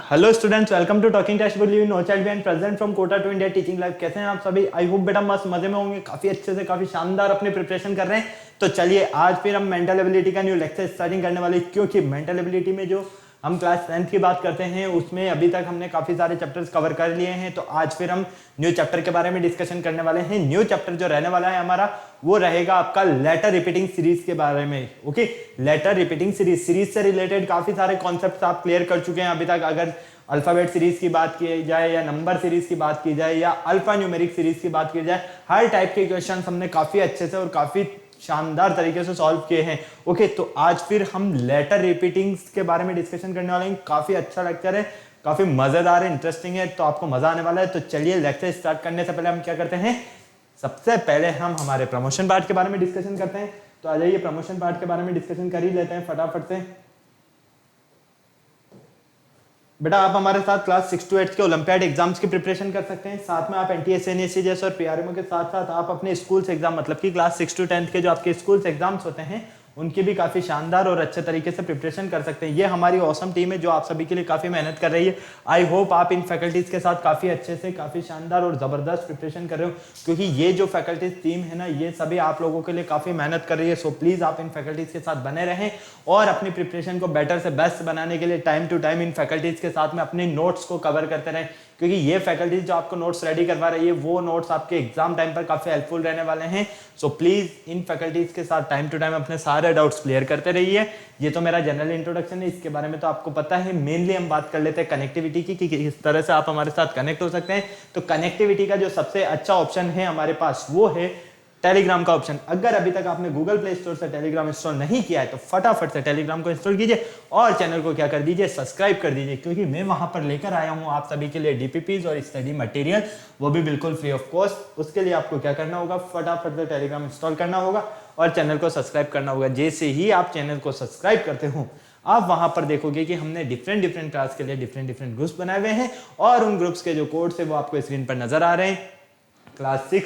Hello students, welcome to talking test with you know child and present from Kota to India teaching life. कैसे हैं आप सभी? I hope बेटा मस्त मजे में होंगे, काफी अच्छे से काफी शानदार अपनी प्रिपरेशन कर रहे हैं। तो चलिए आज फिर हम मेंटल एबिलिटी का न्यू लेक्चर स्टार्टिंग करने वाले, क्योंकि मेंटल एबिलिटी में जो हम क्लास 10th की बात करते हैं उसमें अभी तक हमने काफी सारे चैप्टर्स कवर कर लिए हैं। तो आज फिर हम न्यू चैप्टर के बारे में डिस्कशन करने वाले हैं। न्यू चैप्टर जो रहने वाला है हमारा वो रहेगा आपका लेटर रिपीटिंग सीरीज के बारे में। ओके, लेटर रिपीटिंग सीरीज से रिलेटेड काफी सारे कॉन्सेप्ट्स आप क्लियर कर चुके हैं अभी तक। अगर अल्फाबेट सीरीज की बात की जाए या नंबर सीरीज की बात की जाए या अल्फा न्यूमेरिक सीरीज की बात की जाए, हर टाइप के क्वेश्चन हमने काफी अच्छे से और काफी शानदार तरीके से सॉल्व किए हैं। ओके, तो आज फिर हम लेटर रिपीटिंग के बारे में डिस्कशन करने वाले हैं। काफी अच्छा लेक्चर है, काफी मजेदार है, इंटरेस्टिंग है, तो आपको मजा आने वाला है। तो चलिए लेक्चर स्टार्ट करने से पहले हम क्या करते हैं, सबसे पहले हम हमारे प्रमोशन पार्ट के बारे में डिस्कशन करते हैं। तो आ जाइए प्रमोशन पार्ट के बारे में डिस्कशन कर ही लेते हैं फटाफट से। बेटा आप हमारे साथ क्लास 6 to 8 के ओलंपियाड एग्जाम्स की प्रिपरेशन कर सकते हैं। साथ में आप एनटीएस एनएससी जैसे और पीआरएमओ के साथ साथ आप अपने स्कूल्स एग्जाम मतलब कि क्लास 6 to 10 के जो आपके स्कूल्स एग्जाम्स होते हैं उनकी भी काफी शानदार और अच्छे तरीके से प्रिपरेशन कर सकते हैं। ये हमारी ऑसम टीम है जो आप सभी के लिए काफी मेहनत कर रही है। आई होप आप इन फैकल्टीज के साथ काफी अच्छे से काफी शानदार और जबरदस्त प्रिपरेशन कर रहे हो, क्योंकि ये जो फैकल्टीज टीम है ना, ये सभी आप लोगों के लिए काफी मेहनत कर रही है। सो प्लीज आप इन फैकल्टीज के साथ बने रहें और अपनी प्रिपरेशन को बेटर से बेस्ट बनाने के लिए time to time in faculties के साथ में अपने नोट्स को कवर करते रहें, क्योंकि ये फैकल्टीज जो आपको नोट्स रेडी करवा रही है वो नोट्स आपके एग्जाम टाइम पर काफी हेल्पफुल रहने वाले हैं। सो प्लीज इन फैकल्टीज के साथ टाइम टू टाइम अपने सारे डाउट्स क्लियर करते रहिए। ये तो मेरा जनरल इंट्रोडक्शन है, इसके बारे में तो आपको पता है। मेनली हम बात कर लेते हैं कनेक्टिविटी की, कि किस तरह से आप हमारे साथ कनेक्ट हो सकते हैं। तो कनेक्टिविटी का जो सबसे अच्छा ऑप्शन है हमारे पास वो है टेलीग्राम का ऑप्शन। अगर अभी तक आपने गूगल प्ले स्टोर से टेलीग्राम इंस्टॉल नहीं किया है तो फटाफट से टेलीग्राम को इंस्टॉल कीजिए और चैनल को क्या कर दीजिए, सब्सक्राइब कर दीजिए, क्योंकि मैं वहां पर लेकर आया हूं आप सभी के लिए डीपीपीज और स्टडी मटेरियल, वो भी बिल्कुल फ्री ऑफ कॉस्ट। उसके लिए आपको क्या करना होगा, फटाफट से टेलीग्राम इंस्टॉल करना होगा और चैनल को सब्सक्राइब करना होगा। जैसे ही आप चैनल को सब्सक्राइब करते हो आप वहां पर देखोगे कि हमने डिफरेंट क्लास के लिए डिफरेंट ग्रुप्स बनाए हुए हैं और उन ग्रुप्स के जो कोड्स है वो आपको स्क्रीन पर नजर आ रहे हैं। क्लास 6,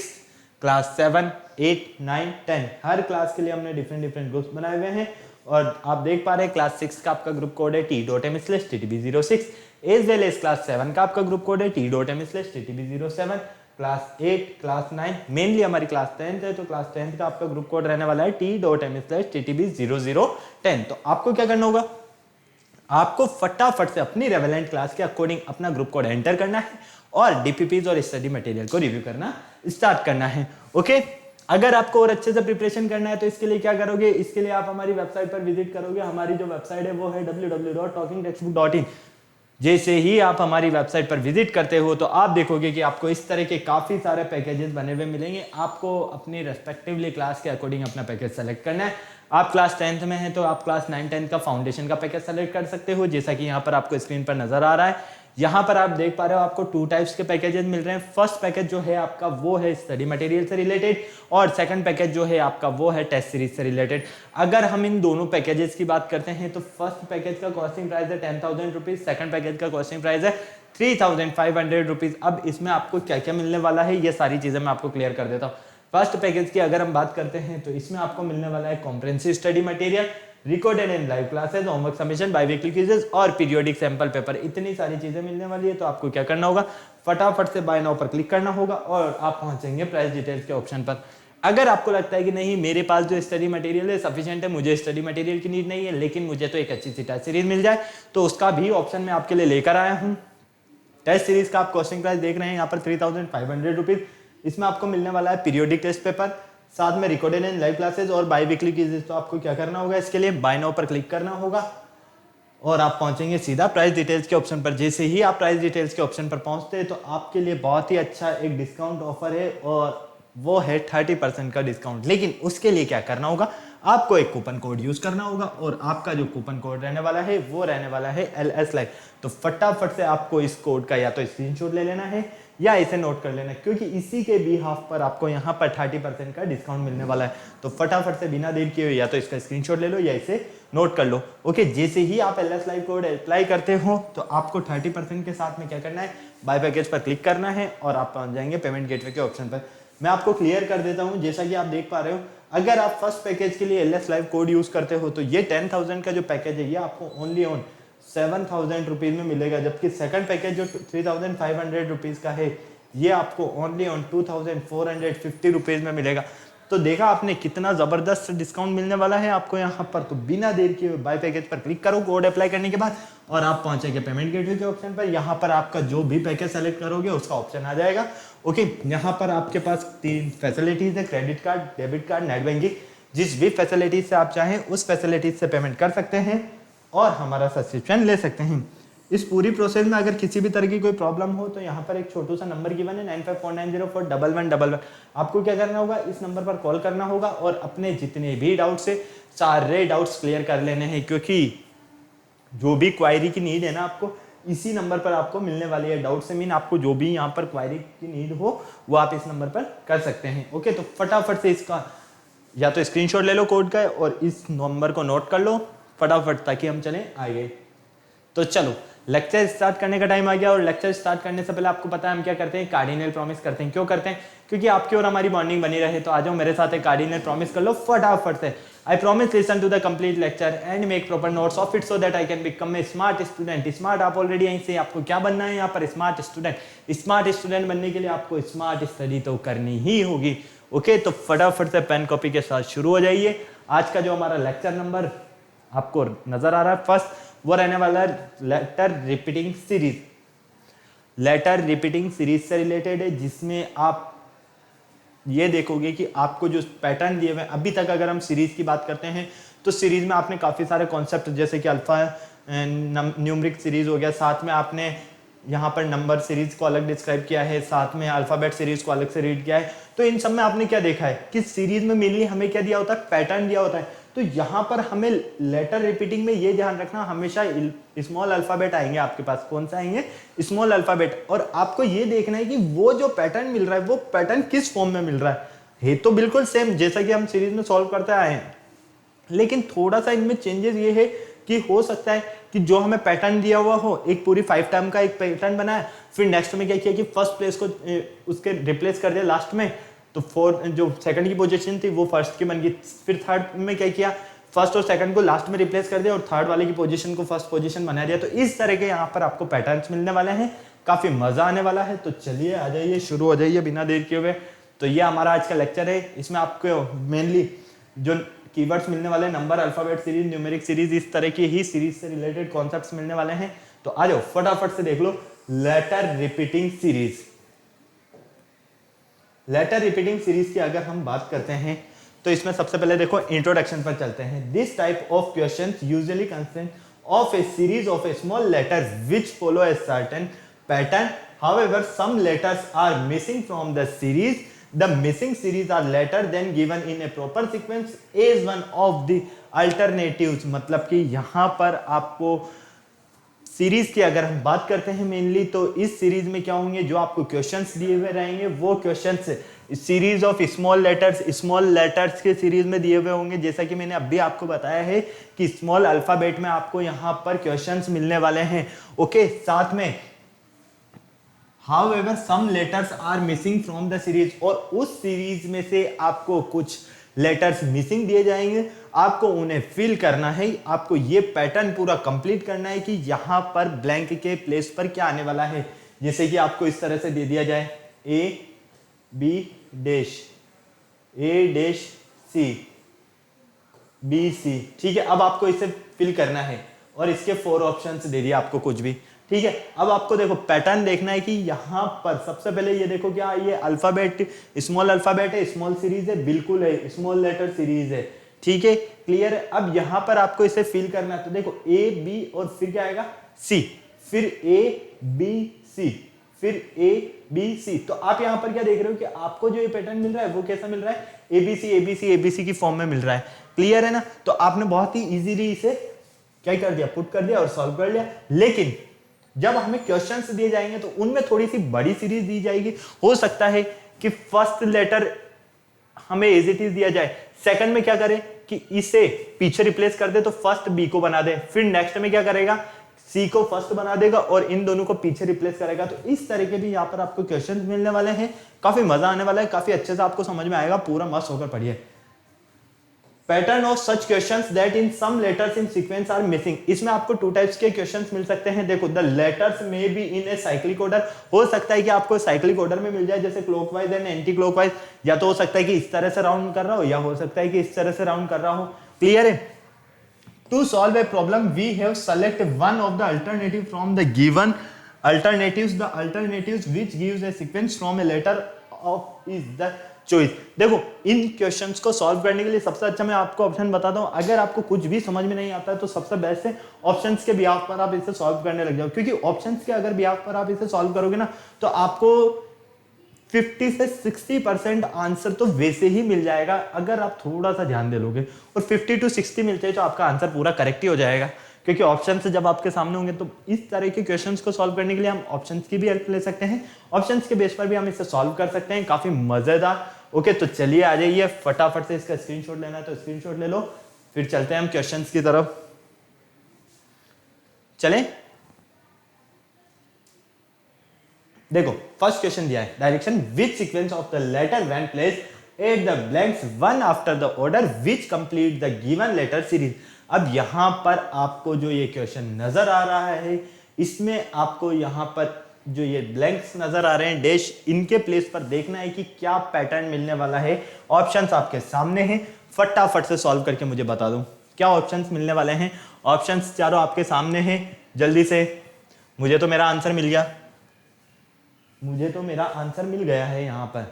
क्लास 7, 8, 9, 10 हर क्लास के लिए हमने डिफरेंट ग्रुप्स बनाए हुए हैं। और आप देख पा रहे हैं क्लास 6 का आपका ग्रुप कोड है t.m/ttb06, as well as class 7 का आपका ग्रुप कोड है t.m/ttb07, क्लास 8, क्लास 9, मेनली हमारी क्लास 10th है तो क्लास 10th का आपका ग्रुप कोड रहने वाला है t.m/ttb0010। तो आपको क्या करना होगा, आपको फटाफट से अपनी रेवेलेंट क्लास के अकॉर्डिंग अपना ग्रुप कोड एंटर करना है और डीपीपीज और स्टडी मटेरियल को रिव्यू करना स्टार्ट करना है। ओके, अगर आपको और अच्छे से प्रिपरेशन करना है तो इसके लिए क्या करोगे, इसके लिए आप हमारी वेबसाइट पर विजिट करोगे। हमारी जो वेबसाइट है वो है www.talkingtextbook.in। जैसे ही आप हमारी वेबसाइट पर विजिट करते हो तो आप देखोगे कि आपको इस तरह के काफी सारे पैकेजेस बने हुए मिलेंगे। आपको अपनी रेस्पेक्टिवली क्लास के अकॉर्डिंग अपना पैकेज सेलेक्ट करना है। आप क्लास 10th में हैं तो आप क्लास 9, 10 का फाउंडेशन का पैकेज सेलेक्ट कर सकते हो, जैसा कि यहाँ पर आपको स्क्रीन पर नजर आ रहा है। यहाँ पर आप देख पा रहे हो आपको 2 टाइप्स के पैकेजेस मिल रहे हैं। फर्स्ट पैकेज जो है आपका वो है स्टडी मटेरियल से रिलेटेड और सेकंड पैकेज जो है आपका वो है टेस्ट सीरीज से रिलेटेड। अगर हम इन दोनों पैकेजेस की बात करते हैं तो फर्स्ट पैकेज का कॉस्टिंग प्राइस है 10,000 रुपीज, सेकंड पैकेज का कॉस्टिंग प्राइस है 3,500 रुपीज। अब इसमें आपको क्या क्या मिलने वाला है ये सारी चीजें मैं आपको क्लियर कर देता हूँ। फर्स्ट पैकेज की अगर हम बात करते हैं तो इसमें आपको मिलने वाला है comprehensive study material, recorded and live classes, homework submission, biweekly quizzes और पीरियोडिक सैंपल पेपर। इतनी सारी चीजें मिलने वाली है। तो आपको क्या करना होगा, फटाफट से बाय नाउ पर क्लिक करना होगा और आप पहुंचेंगे प्राइस डिटेल्स के ऑप्शन पर। अगर आपको लगता है कि नहीं मेरे पास जो स्टडी मटेरियल है सफिशिएंट है, मुझे स्टडी मटेरियल की नीड नहीं है, लेकिन मुझे तो एक अच्छी सी टेस्ट सीरीज मिल जाए, तो उसका भी ऑप्शन मैं आपके लिए लेकर आया हूँ। टेस्ट सीरीज का आप कॉस्टिंग प्राइस देख रहे हैं यहाँ पर 3,500 रुपीज। इसमें आपको मिलने वाला है पीरियोडिक टेस्ट पेपर, साथ में रिकॉर्डेड एंड लाइव क्लासेस और बाईवीकली क्विज़ेस। तो आपको क्या करना होगा, इसके लिए बाय नाउ पर क्लिक करना होगा और आप पहुंचेंगे सीधा प्राइस डिटेल्स के ऑप्शन पर। जैसे ही आप प्राइस डिटेल्स के ऑप्शन पर पहुंचते हैं तो आपके लिए बहुत ही अच्छा एक डिस्काउंट ऑफर है और वो है 30% का डिस्काउंट। लेकिन उसके लिए क्या करना होगा, आपको एक कूपन कोड यूज करना होगा और आपका जो कूपन कोड रहने वाला है वो रहने वाला है LS लाइव। तो फटाफट से आपको इस कोड का या तो स्क्रीनशॉट ले लेना है या इसे नोट कर लेना, क्योंकि इसी के बिहाफ पर आपको यहाँ पर 30% का डिस्काउंट मिलने वाला है। तो फटाफट से बिना देर किए हुए या तो इसका स्क्रीनशॉट ले लो या इसे नोट कर लो। ओके, जैसे ही आप LS लाइव कोड अप्लाई करते हो तो आपको 30% के साथ में क्या करना है, बाय पैकेज पर क्लिक करना है और आप पहुंच जाएंगे पेमेंट गेटवे के ऑप्शन पर। मैं आपको क्लियर कर देता हूं, जैसा कि आप देख पा रहे हो, अगर आप फर्स्ट पैकेज के लिए LS लाइव कोड यूज करते हो तो ये 10,000 का जो पैकेज है ये आपको ओनली ऑन 7,000 रुपीज में मिलेगा, जबकि सेकंड पैकेज जो 3,500 रुपीज का है ये आपको ओनली ऑन 2,450 रुपीज में मिलेगा। तो देखा आपने कितना जबरदस्त डिस्काउंट मिलने वाला है आपको यहाँ पर। तो बिना देर किए बाय पैकेज पर क्लिक करो कोड अप्लाई करने के बाद और आप पहुंचेंगे पेमेंट गेटवे के ऑप्शन पर। यहाँ पर आपका जो भी पैकेज सेलेक्ट करोगे उसका ऑप्शन आ जाएगा। ओके, यहाँ पर आपके पास 3 फैसिलिटीज है, credit card, debit card, net banking. जिस भी फैसिलिटीज से आप चाहें उस फैसिलिटीज से पेमेंट कर सकते हैं और हमारा सब्सक्रिप्शन ले सकते हैं। इस पूरी प्रोसेस में अगर किसी भी तरह की कोई प्रॉब्लम हो तो यहाँ पर एक छोटू सा नंबर गिवन है 9549041111। आपको क्या करना होगा, इस नंबर पर कॉल करना होगा और अपने जितने भी डाउट्स है सारे डाउट्स क्लियर कर लेने हैं, क्योंकि जो भी क्वायरी की नीड है ना आपको इसी नंबर पर आपको मिलने वाली है। डाउट से मीन आपको जो भी यहाँ पर क्वायरी की नीड हो वो आप इस नंबर पर कर सकते हैं। ओके, तो फटाफट से इसका या तो स्क्रीनशॉट ले लो कोड का और इस नंबर को नोट कर लो फटाफट, ताकि हम चलें आगे। तो चलो लेक्चर स्टार्ट करने का टाइम आ गया और लेक्चर स्टार्ट करने से पहले आपको पता है हम क्या करते हैं, कार्डिनल प्रॉमिस करते हैं। क्यों करते हैं? क्योंकि आपकी और हमारी बॉन्डिंग बनी रहे। तो आ जाओ मेरे साथ एक कार्डिनल प्रॉमिस कर लो फटाफट से। I promise listen to the complete lecture and make proper notes of it so that I can become a smart student. Smart आप ऑलरेडी यहीं से, आपको क्या बनना है यहाँ पर, स्मार्ट स्टूडेंट। स्मार्ट स्टूडेंट बनने के लिए आपको स्मार्ट स्टडी तो करनी ही होगी। ओके, तो फटाफट से पेन कॉपी के साथ शुरू हो जाइए। आज का जो हमारा लेक्चर नंबर आपको नजर आ रहा है फर्स्ट, वो रहने वाला है letter repeating series. Letter repeating series से रिलेटेड है, जिसमें आप ये देखोगे कि आपको जो पैटर्न दिए हुए हैं, अभी तक अगर हम सीरीज की बात करते हैं तो सीरीज में आपने काफी सारे कॉन्सेप्ट जैसे कि अल्फा न्यूमरिक सीरीज हो गया, साथ में आपने यहाँ पर नंबर सीरीज को अलग डिस्क्राइब किया है, साथ में अल्फाबेट सीरीज को अलग से रीड किया है। तो इन सब में आपने क्या देखा है कि सीरीज में मेनली हमें क्या दिया होता है, पैटर्न दिया होता है। तो यहाँ पर हमें लेटर रिपीटिंग में ये ध्यान रखना, हमेशा स्मॉल अल्फाबेट आएंगे आपके पास। कौन सा आएंगे? Small alphabet. और आपको ये देखना है कि वो जो पैटर्न मिल रहा है वो पैटर्न किस फॉर्म में मिल रहा है तो बिल्कुल सेम जैसा कि हम सीरीज में सॉल्व करते आए हैं, लेकिन थोड़ा सा इनमें चेंजेस ये है कि हो सकता है कि जो हमें पैटर्न दिया हुआ हो, एक पूरी 5 टर्म का एक पैटर्न बनाया, फिर नेक्स्ट में क्या किया कि फर्स्ट प्लेस को उसके रिप्लेस कर दिया लास्ट में, तो जो सेकंड की पोजीशन थी वो फर्स्ट की बन गई। फिर थर्ड में क्या किया, फर्स्ट और सेकंड को लास्ट में रिप्लेस कर दिया और थर्ड वाले की पोजीशन को फर्स्ट पोजीशन बना दिया। तो इस तरह के यहाँ पर आपको पैटर्न्स मिलने वाले हैं, काफी मजा आने वाला है। तो चलिए आ जाइए, शुरू हो जाइए बिना देर किए हुए। तो ये हमारा आज का लेक्चर है, इसमें आपको मेनली जो कीवर्ड्स मिलने वाले हैं, number, alphabet series, numeric series, इस तरह की ही सीरीज से रिलेटेड कॉन्सेप्ट्स मिलने वाले हैं। तो आ जाओ फटाफट से देख लो letter repeating series. Letter repeating series की अगर हम बात करते हैं तो इसमें सबसे पहले देखो इंट्रोडक्शन पर चलते हैं। This type of questions usually consist of a series of a small letters which follow a certain pattern, however some letters are missing from the series. The missing series are later then given in a proper sequence as one of the alternatives। मतलब कि यहाँ पर आपको series की अगर हम बात करते हैं मेनली, तो इस सीरीज में क्या होंगे, जो आपको क्वेश्चंस दिए हुए रहेंगे वो questions series of small letters के सीरीज में दिए हुए होंगे। जैसा कि मैंने अभी आपको बताया है कि स्मॉल अल्फाबेट में आपको यहाँ पर क्वेश्चंस मिलने वाले हैं। ओके, साथ में However, some letters are missing from the series, और उस सीरीज में से आपको कुछ लेटर्स मिसिंग दिए जाएंगे, आपको उन्हें फिल करना है। आपको ये पैटर्न पूरा कंप्लीट करना है कि यहाँ पर ब्लैंक के प्लेस पर क्या आने वाला है। जैसे कि आपको इस तरह से दे दिया जाए A B dash A dash C B C, ठीक है। अब आपको इसे फिल करना है और इसके 4 ऑप्शंस दे दिए आपको कुछ भी, ठीक है। अब आपको देखो पैटर्न देखना है कि यहाँ पर सबसे पहले ये देखो क्या ये अल्फाबेट स्मॉल अल्फाबेट है, स्मॉल सीरीज है, बिल्कुल है, स्मॉल लेटर सीरीज है, ठीक है, क्लियर है। अब यहाँ पर आपको इसे फिल करना है, तो देखो A B और फिर क्या आएगा C, फिर A B C, फिर A B C। तो आप यहाँ पर क्या देख रहे हो कि आपको जो ये पैटर्न मिल रहा है वो कैसा मिल रहा है, ABC की फॉर्म में मिल रहा है, क्लियर है ना। तो आपने बहुत ही इजीली इसे क्या कर दिया, पुट कर दिया और सॉल्व कर लिया। लेकिन जब हमें क्वेश्चंस दिए जाएंगे तो उनमें थोड़ी सी बड़ी सीरीज दी जाएगी। हो सकता है कि फर्स्ट लेटर हमें एज इट इज दिया जाए, सेकंड में क्या करें कि इसे पीछे रिप्लेस कर दे तो फर्स्ट बी को बना दे, फिर नेक्स्ट में क्या करेगा सी को फर्स्ट बना देगा और इन दोनों को पीछे रिप्लेस करेगा। तो इस तरह के भी यहाँ पर आपको क्वेश्चंस मिलने वाले हैं, काफी मजा आने वाला है, काफी अच्छे से आपको समझ में आएगा, पूरा मस्त होकर पढ़िए। Pattern of such questions that in some letters in sequence are missing. इसमें आपको टू टाइप्स के क्वेश्चंस मिल सकते हैं। देखो, द लेटर्स में be in a cyclic order, हो सकता है कि आपको साइक्लिक ऑर्डर में मिल जाए जैसे क्लॉकवाइज एंड एंटी क्लॉकवाइज, या तो हो सकता है कि इस तरह से राउंड कर रहा हो, या हो सकता है कि इस तरह से राउंड कर रहा हो। क्लियर है? To solve a problem, we have select one of the alternative from the given alternatives. The alternatives which gives a sequence from a letter of is the choice. देखो, इन क्वेश्चंस को solve करने के लिए सबसे अच्छा मैं आपको ऑप्शन बताता हूँ। अगर आपको कुछ भी समझ में नहीं आता है तो सबसे बेस्ट है ऑप्शंस के बिहाफ पर आप इसे सॉल्व करने लग जाओ, क्योंकि ऑप्शंस के अगर बिहाफ पर आप इसे सॉल्व करोगे ना तो आपको 50 से 60% आंसर तो वैसे ही मिल जाएगा अगर आप थोड़ा सा ध्यान दे लोगे, और 50 to 60 मिलते हैं तो आपका आंसर पूरा करेक्ट ही हो जाएगा, क्योंकि ऑप्शन से जब आपके सामने होंगे तो इस तरह के क्वेश्चंस को सॉल्व करने के लिए हम ऑप्शंस की भी हेल्प ले सकते हैं। ऑप्शंस के बेस पर भी हम इसे सॉल्व कर सकते हैं, काफी मजेदार। ओके, तो चलिए आ जाइए, फटाफट से इसका स्क्रीनशॉट लेना है तो स्क्रीनशॉट ले लो, फिर चलते हैं हम क्वेश्चंस की तरफ। चलें, देखो फर्स्ट क्वेश्चन दिया है, direction which sequence of the letter when placed at the blanks one after the order which complete the given letter series. अब यहां पर आपको जो ये क्वेश्चन नजर आ रहा है, इसमें आपको यहां पर जो ये ब्लैंक्स नजर आ रहे हैं डैश, इनके प्लेस पर देखना है कि क्या पैटर्न मिलने वाला है। ऑप्शंस आपके सामने हैं, फटाफट से सॉल्व करके मुझे बता दो क्या ऑप्शंस मिलने वाले हैं। ऑप्शंस चारों आपके सामने हैं, जल्दी से। मुझे तो मेरा आंसर मिल गया, मुझे तो मेरा आंसर मिल गया है यहां पर।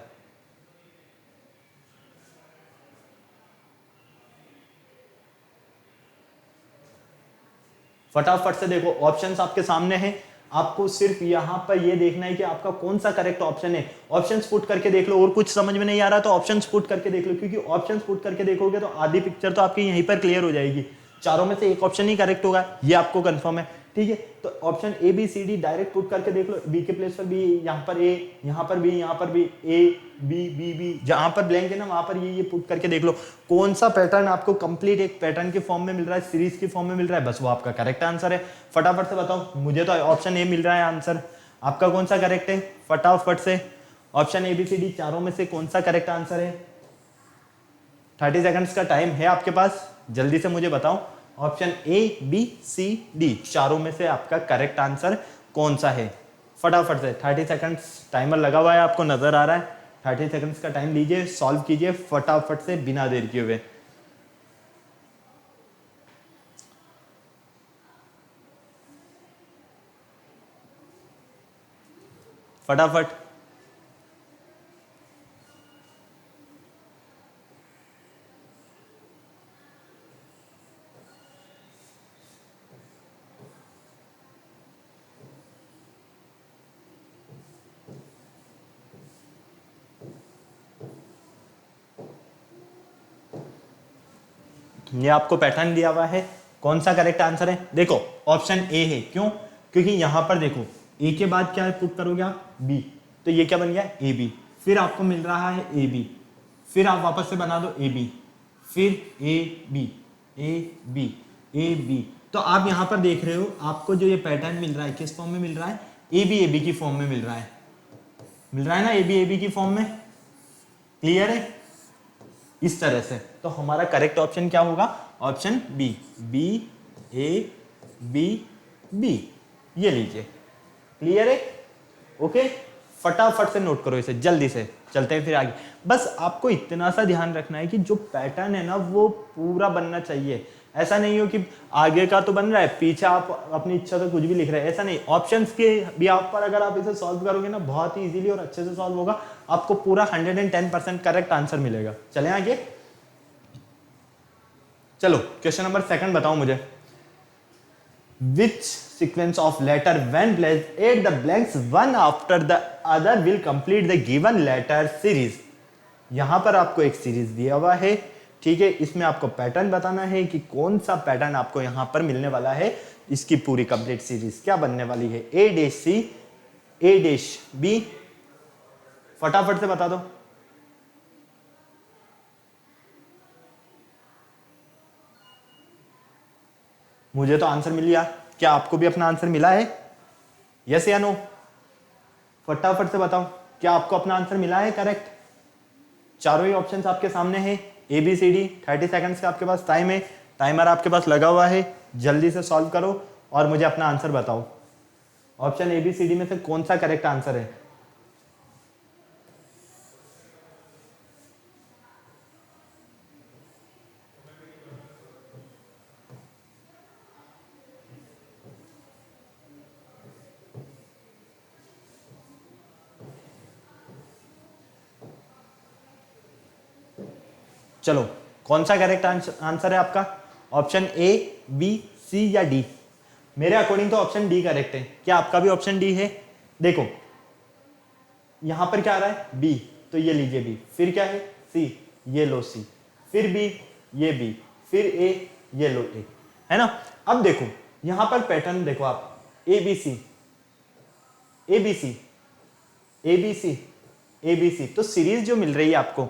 फटाफट से देखो, ऑप्शंस आपके सामने हैं, आपको सिर्फ यहां पर ये देखना है कि आपका कौन सा करेक्ट ऑप्शन है। ऑप्शंस पुट करके देख लो, और कुछ समझ में नहीं आ रहा तो ऑप्शंस पुट करके देख लो, क्योंकि ऑप्शंस पुट करके देखोगे तो आधी पिक्चर तो आपकी यहीं पर क्लियर हो जाएगी। चारों में से एक ऑप्शन ही करेक्ट होगा, ये आपको कंफर्म है, ठीक है। तो option A B C D direct put करके देख लो, बी के प्लेस पर बी, यहाँ पर ए, यहाँ पर बी, यहाँ पर B, A B B B, जहां पर ब्लैंक है ना वहां पर ये पुट करके देख लो कौन सा पैटर्न आपको कंप्लीट एक पैटर्न के फॉर्म में मिल रहा है, सीरीज की फॉर्म में मिल रहा है, बस वो आपका करेक्ट आंसर है। फटाफट से बताओ, मुझे तो ऑप्शन ए मिल रहा है आंसर, आपका कौन सा करेक्ट है? फटाफट से option A B C D चारों में से कौन सा करेक्ट आंसर है? 30 सेकंड्स का टाइम है आपके पास, जल्दी से मुझे बताओ option A B C D चारों में से आपका करेक्ट आंसर कौन सा है। फटाफट से 30 सेकंड्स टाइमर लगा हुआ है, आपको नजर आ रहा है। 30 सेकंड्स का टाइम लीजिए, सॉल्व कीजिए फटाफट से बिना देर किए हुए। फटाफट। ये आपको पैटर्न दिया हुआ है, कौन सा करेक्ट आंसर है? देखो ऑप्शन ए है, क्यों? क्योंकि यहां पर देखो ए के बाद क्या पुट करोगे आप? बी, तो ये क्या बन गया? A B. फिर आपको मिल रहा है ए बी, फिर आप वापस से बना दो ए बी, फिर A B, A B, A B. तो आप यहां पर देख रहे हो आपको जो ये पैटर्न मिल रहा है किस फॉर्म में मिल रहा है? ए बी की फॉर्म में मिल रहा है, मिल रहा है ना ए बी की फॉर्म में। क्लियर है? इस तरह से तो हमारा करेक्ट ऑप्शन क्या होगा? Option B, B A B B, ये लीजिए। क्लियर है? ओके, फटाफट से नोट करो इसे, जल्दी से चलते हैं फिर आगे। बस आपको इतना सा ध्यान रखना है कि जो पैटर्न है ना वो पूरा बनना चाहिए। ऐसा नहीं हो कि आगे का तो बन रहा है, पीछे आप अपनी इच्छा से कुछ भी लिख रहे हैं, ऐसा नहीं। ऑप्शंस के भी आप पर अगर आप इसे सॉल्व करोगे ना बहुत ही इजीली और अच्छे से सॉल्व होगा, आपको पूरा 110% करेक्ट आंसर मिलेगा। चलें आगे, चलो क्वेश्चन नंबर सेकंड बताओ मुझे। Which sequence of letter when placed at the blanks one after the other will complete the given letter series. यहां पर आपको एक सीरीज दिया हुआ है, ठीक है। इसमें आपको पैटर्न बताना है कि कौन सा पैटर्न आपको यहां पर मिलने वाला है। इसकी पूरी कंप्लीट सीरीज क्या बनने वाली है? ए डैश सी, ए डैश बी। फटाफट से बता दो। मुझे तो आंसर मिल गया, क्या आपको भी अपना आंसर मिला है? यस या नो? फटाफट से बताओ, क्या आपको अपना आंसर मिला है करेक्ट? चारों ही ऑप्शंस आपके सामने हैं, ABCD 30 सेकंड्स का आपके पास टाइम है, टाइमर आपके पास लगा हुआ है, जल्दी से सॉल्व करो और मुझे अपना आंसर बताओ। ऑप्शन ABCD में से कौन सा करेक्ट आंसर है? चलो कौन सा करेक्ट आंसर है आपका? ऑप्शन A, B, C या D? मेरे अकॉर्डिंग तो ऑप्शन डी करेक्ट है। क्या आपका भी ऑप्शन डी है? देखो यहां पर क्या आ रहा है? B, तो ये लीजिए B, फिर क्या है? C, ये लो C, फिर B, ये B, फिर A, ये लो A, है ना। अब देखो यहां पर पैटर्न देखो आप, ABC ABC ABC ABC, तो सीरीज जो मिल रही है आपको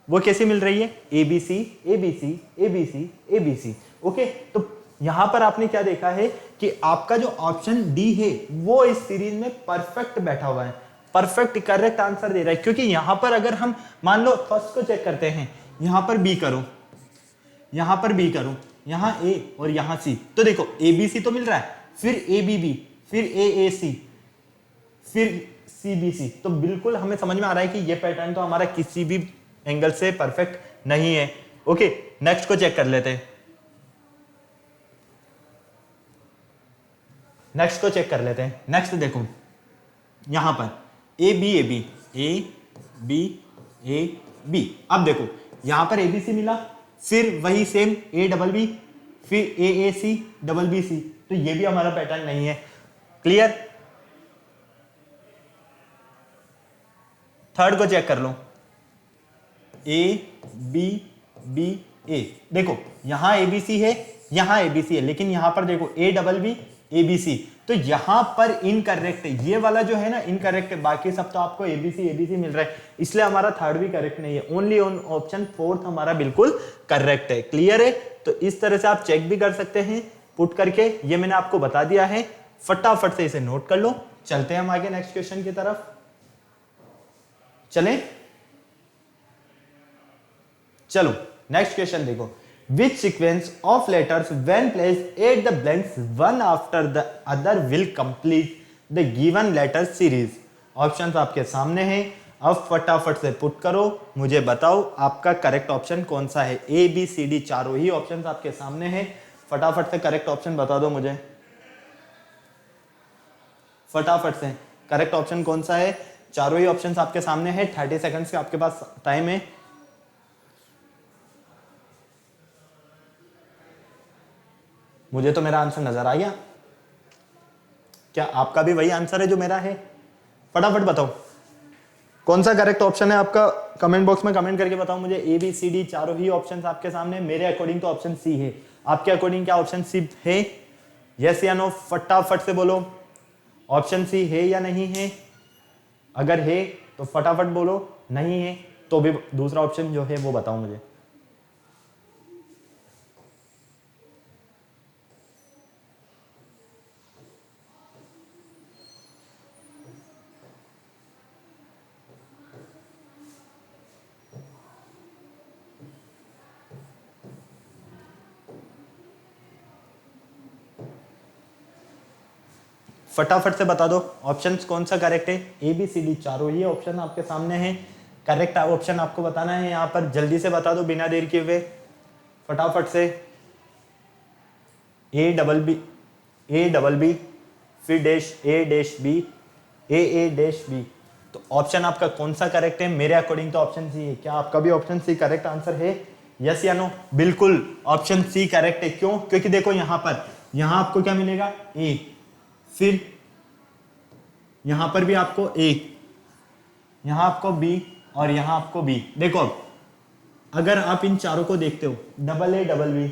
वो कैसे मिल रही है? ABC ABC ABC ABC। Okay, तो यहां पर आपने क्या देखा है कि आपका जो ऑप्शन डी है वो इस सीरीज में परफेक्ट बैठा हुआ है, परफेक्ट करेक्ट आंसर दे रहा है। क्योंकि यहां पर अगर हम मान लो फर्स्ट को चेक करते हैं, यहां पर बी करो, यहां पर बी करो, यहां ए और यहां सी, तो देखो ABC तो मिल रहा है, फिर ABB, फिर AAC, फिर CBC, तो बिल्कुल हमें समझ में आ रहा है कि ये पैटर्न तो हमारा किसी भी एंगल से परफेक्ट नहीं है। ओके, नेक्स्ट को चेक कर लेते हैं, नेक्स्ट को चेक कर लेते हैं। नेक्स्ट देखो यहां पर ABAB ABAB, अब देखो यहां पर ABC मिला, फिर वही सेम ABB, फिर AAC BBC, तो ये भी हमारा पैटर्न नहीं है। क्लियर? थर्ड को चेक कर लो, ABBA, देखो यहां ABC है, यहां ABC है, लेकिन यहां पर देखो ABB ABC, तो यहां पर इनकरेक्ट है, ये वाला जो है ना इनकरेक्ट है, बाकी सब तो आपको ABC मिल रहा है, इसलिए हमारा थर्ड भी करेक्ट नहीं है। ओनली ऑन ऑप्शन फोर्थ हमारा बिल्कुल करेक्ट है। क्लियर है? तो इस तरह से आप चेक भी कर सकते हैं पुट करके, ये मैंने आपको बता दिया है, फटाफट से इसे नोट कर लो। चलते हैं हम आगे नेक्स्ट क्वेश्चन की तरफ, चलें। चलो नेक्स्ट क्वेश्चन देखो, which sequence of letters when placed at the blanks one after the other will complete the given letter series? Options आपके सामने हैं, अब फटाफट से पुट करो, मुझे बताओ आपका करेक्ट ऑप्शन कौन सा है। ABCD चारों ही ऑप्शंस आपके सामने हैं, फटाफट से करेक्ट ऑप्शन बता दो मुझे, फटाफट से करेक्ट ऑप्शन कौन सा है। चारों ही ऑप्शंस आपके सामने हैं, 30 सेकंड्स का आपके पास टाइम है। मुझे तो मेरा आंसर नजर आ गया, क्या आपका भी वही आंसर है जो मेरा है? फटाफट बताओ कौन सा करेक्ट ऑप्शन है आपका, कमेंट बॉक्स में कमेंट करके बताओ मुझे। ABCD चारों ही ऑप्शंस आपके सामने, मेरे अकॉर्डिंग तो ऑप्शन सी है, आपके अकॉर्डिंग क्या ऑप्शन सी है? यस या नो फटाफट से बोलो, ऑप्शन सी है या नहीं है? अगर है तो फटाफट बोलो, नहीं है तो भी दूसरा ऑप्शन जो है वो बताओ मुझे। फटाफट से बता दो ऑप्शंस कौन सा करेक्ट है। ABCD चारों ही ऑप्शन आपके सामने हैं, करेक्ट ऑप्शन आपको बताना है यहाँ पर, जल्दी से बता दो बिना देर किए हुए, फटाफट से। ABB फिर डैश A-B AA-B, तो ऑप्शन आपका कौन सा करेक्ट है? मेरे अकॉर्डिंग तो ऑप्शन सी है। क्या आपका भी ऑप्शन सी करेक्ट आंसर है? यस या नो? बिल्कुल ऑप्शन सी करेक्ट है। क्यों? क्योंकि देखो यहां पर, यहां आपको क्या मिलेगा? A, फिर यहां पर भी आपको A, यहां आपको B और यहां आपको B। देखो अब अगर आप इन चारों को देखते हो, AA-B,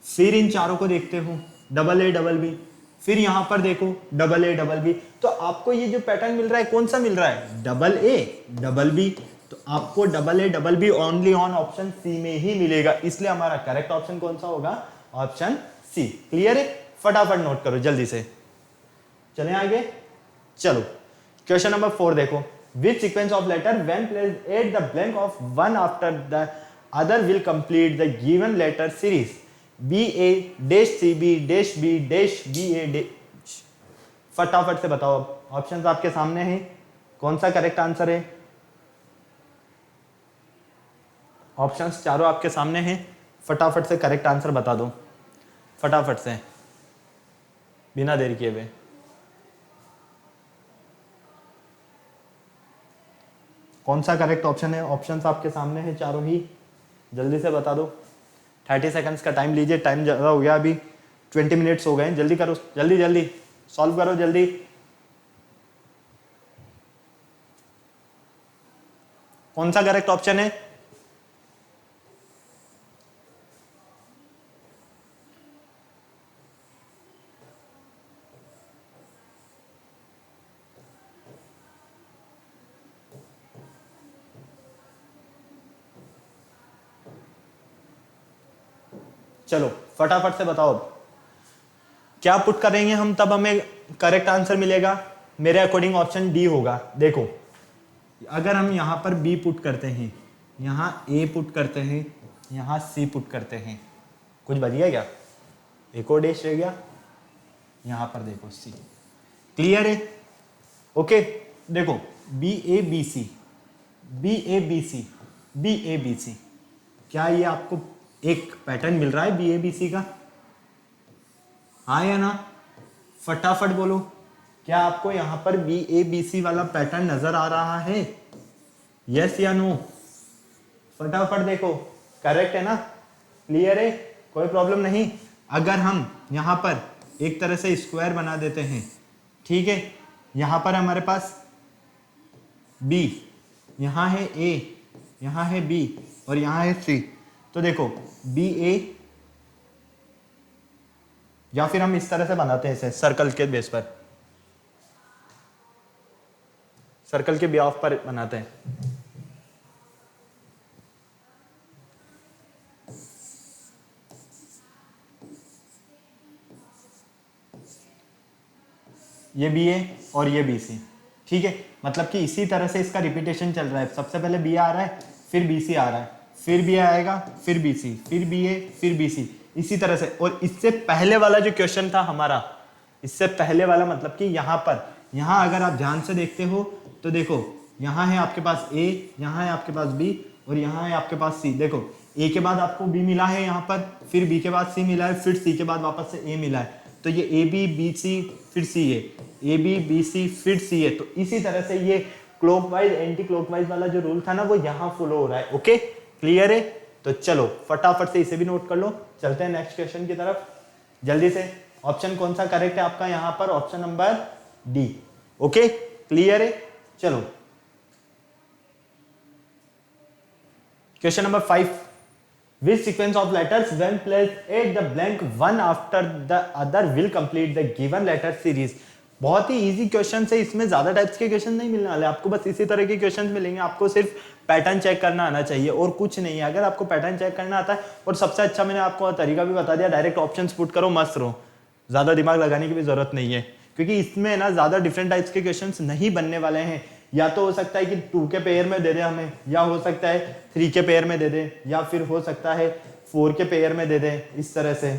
फिर इन चारों को देखते हो AA-B, फिर यहां पर देखो AA-B, तो आपको ये जो पैटर्न मिल रहा है कौन सा मिल रहा है? AA-B, तो आपको AA-B only on option C में ही मिलेगा, इसलिए हमारा करेक्ट ऑप्शन कौन सा होगा? Option C. क्लियर है? फटाफट नोट करो जल्दी से, चलें आगे। चलो क्वेश्चन नंबर 4 देखो, विच sequence of letter when placed at the blank of one after the other will complete the given letter series B A dash C B dash B dash B A dash। फटाफट से बताओ, options आपके सामने हैं, कौन सा correct answer है? Options चारों आपके सामने हैं, फटाफट से करेक्ट आंसर बता दो, फटाफट से, बिना देर किए हुए। कौन सा करेक्ट ऑप्शन है? ऑप्शंस आपके सामने हैं चारों ही, जल्दी से बता दो। 30 सेकंड्स का टाइम लीजिए, टाइम ज़्यादा हो गया, अभी 20 मिनट्स हो गए, जल्दी करो, जल्दी जल्दी सॉल्व करो जल्दी। कौन सा करेक्ट ऑप्शन है? चलो फटाफट से बताओ, क्या पुट करेंगे हम तब हमें करेक्ट आंसर मिलेगा? मेरे अकॉर्डिंग ऑप्शन डी होगा। देखो, अगर हम यहां पर बी पुट करते हैं, यहां ए पुट करते हैं, यहां सी पुट करते हैं, कुछ बच गया क्या? एक और डैश रह गया, यहां पर देखो सी। क्लियर है? ओके, देखो B A B C, B A B C, B A B C, क्या ये आपको एक पैटर्न मिल रहा है बी ए बी सी का? हाँ या ना? फटाफट बोलो, क्या आपको यहां पर बी ए बी सी वाला पैटर्न नजर आ रहा है? यस या नो? फटाफट देखो, करेक्ट है ना? क्लियर है? कोई प्रॉब्लम नहीं। अगर हम यहां पर एक तरह से स्क्वायर बना देते हैं, ठीक है, यहां पर हमारे पास बी, यहां है ए, यहां है बी और यहां है सी, तो देखो बी ए, या फिर हम इस तरह से बनाते हैं इसे सर्कल के बेस पर, सर्कल के बेस पर बनाते हैं। ये बी ए और ये बी सी, ठीक है, मतलब कि इसी तरह से इसका रिपीटेशन चल रहा है। सबसे पहले बी आ रहा है, फिर बी सी आ रहा है, फिर बी आएगा, फिर बी सी, फिर बी ए, फिर बी सी, इसी तरह से। और इससे पहले वाला जो क्वेश्चन था हमारा, इससे पहले वाला मतलब कि यहाँ पर, यहाँ अगर आप ध्यान से देखते हो तो देखो, यहाँ है आपके पास ए, यहाँ है आपके पास बी और यहाँ है आपके पास सी। देखो ए के बाद आपको बी मिला है यहाँ पर, फिर बी के बाद सी मिला है, फिर सी के बाद वापस से ए मिला है, तो ये ए बी बी सी फिर सी है, ए बी बी सी फिर सी है। तो इसी तरह से ये क्लॉकवाइज एंटी क्लॉकवाइज वाला जो रूल था ना, वो यहाँ फॉलो हो रहा है। ओके, क्लियर है? तो चलो फटाफट से इसे भी नोट कर लो, चलते हैं नेक्स्ट क्वेश्चन की तरफ जल्दी से। ऑप्शन कौन सा करेक्ट है आपका यहाँ पर? Option number D. Okay, clear है? चलो question number 5, which sequence of letters when placed at the blank one after the other will complete the given letter series। बहुत ही इजी क्वेश्चन है, इसमें ज्यादा टाइप्स के क्वेश्चन नहीं मिलने वाले आपको, बस इसी तरह के क्वेश्चन मिलेंगे। आपको सिर्फ पैटर्न चेक करना आना चाहिए और कुछ नहीं है। अगर आपको पैटर्न चेक करना आता है, और सबसे अच्छा मैंने आपको तरीका भी बता दिया, डायरेक्ट ऑप्शंस पुट करो, मस्त रहो, ज्यादा दिमाग लगाने की भी जरूरत नहीं है, क्योंकि इसमें ना ज्यादा डिफरेंट टाइप्स के क्वेश्चंस नहीं बनने वाले हैं। या तो हो सकता है कि 2 के पेयर में दे दे हमें, या हो सकता है 3 के पेयर में दे दे, या फिर हो सकता है 4 के पेयर में दे दे, इस तरह से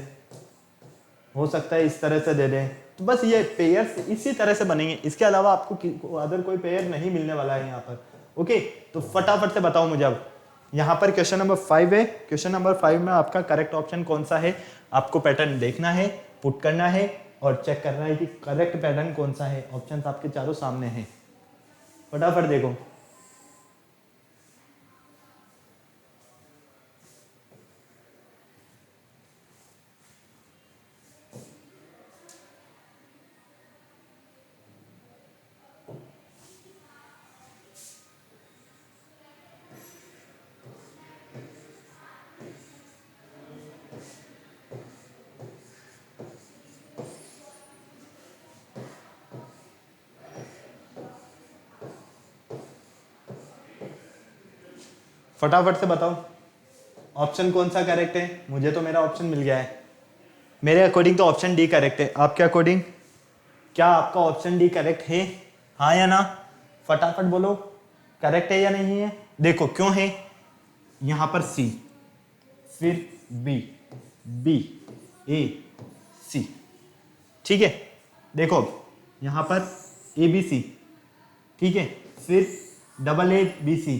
हो सकता है, इस तरह से दे दे। तो बस ये पेयर्स इसी तरह से बनेंगे, इसके अलावा आपको अदर कोई पेयर नहीं मिलने वाला है यहाँ पर। ओके, तो फटाफट से बताओ मुझे। अब यहाँ पर क्वेश्चन नंबर 5 है, क्वेश्चन नंबर 5 में आपका करेक्ट ऑप्शन कौन सा है? आपको पैटर्न देखना है, पुट करना है और चेक करना है कि करेक्ट पैटर्न कौन सा है। ऑप्शन आपके चारों सामने हैं, फटाफट देखो। फटाफट से बताओ ऑप्शन कौन सा करेक्ट है। मुझे तो मेरा ऑप्शन मिल गया है, मेरे अकॉर्डिंग तो ऑप्शन डी करेक्ट है। आपके अकॉर्डिंग क्या आपका ऑप्शन डी करेक्ट है? हाँ या ना? फटाफट बोलो, करेक्ट है या नहीं है? देखो क्यों है, यहां पर सी, फिर बी, बी ए सी, ठीक है। देखो यहां पर ए बी सी, ठीक है, फिर डबल ए बी सी,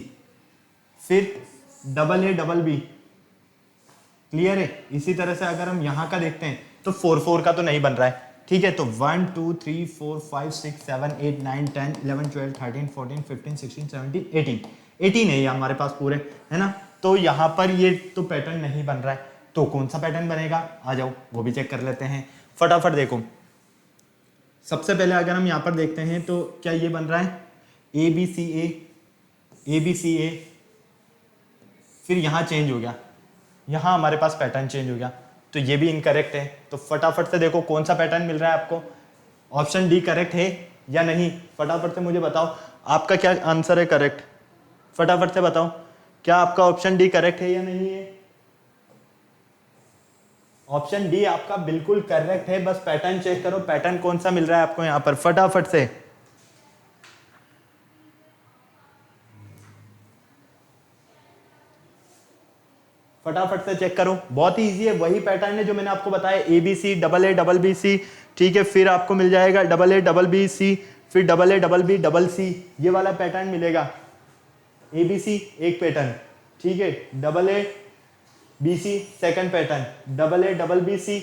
फिर double A double B, clear है। इसी तरह से अगर हम यहां का देखते हैं तो 4 4 का तो नहीं बन रहा है, ठीक है। तो 1 2 3 4 5 6 7 8 9 10 11 12 13 14 15 16 17 18 18 है ये हमारे पास पूरे, है ना। तो यहाँ पर ये तो पैटर्न नहीं बन रहा है, तो कौन सा पैटर्न बनेगा, आ जाओ वो भी चेक कर लेते हैं फटाफट। देखो सबसे पहले अगर हम यहाँ पर देखते हैं तो क्या ये बन रहा है A B C A, A B सी ए, फिर यहाँ चेंज हो गया, यहाँ हमारे पास पैटर्न चेंज हो गया, तो ये भी इनकरेक्ट है। तो फटाफट से देखो कौन सा पैटर्न मिल रहा है आपको, ऑप्शन डी करेक्ट है या नहीं, फटाफट से मुझे बताओ आपका क्या आंसर है करेक्ट, फटाफट से बताओ क्या आपका ऑप्शन डी करेक्ट है या नहीं है। ऑप्शन डी आपका बिल्कुल करेक्ट है, बस पैटर्न चेक करो पैटर्न कौन सा मिल रहा है आपको यहाँ पर फटाफट से। फटाफट से चेक करो, बहुत ही इजी है, वही पैटर्न है जो मैंने आपको बताया, A B C double A double B C, ठीक है। फिर आपको मिल जाएगा double A double B C, फिर double A double B double C, ये वाला पैटर्न मिलेगा। ए बी सी एक पैटर्न, ठीक है, double A B C second pattern, double A double B C,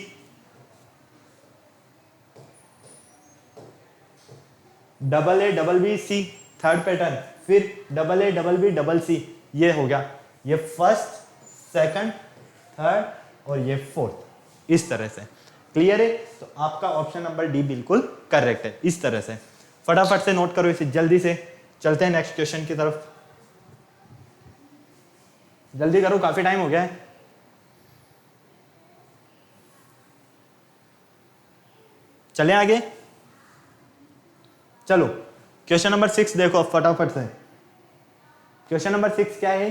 double A double B C third pattern, फिर double A double B double C, ये हो गया, ये फर्स्ट सेकंड थर्ड और ये फोर्थ, इस तरह से, क्लियर है। तो आपका ऑप्शन नंबर डी बिल्कुल करेक्ट है, इस तरह से फटाफट से नोट करो इसे, जल्दी से चलते हैं नेक्स्ट क्वेश्चन की तरफ, जल्दी करो काफी टाइम हो गया है। चलें आगे, चलो क्वेश्चन नंबर 6 देखो फटाफट से। क्वेश्चन नंबर 6 क्या है,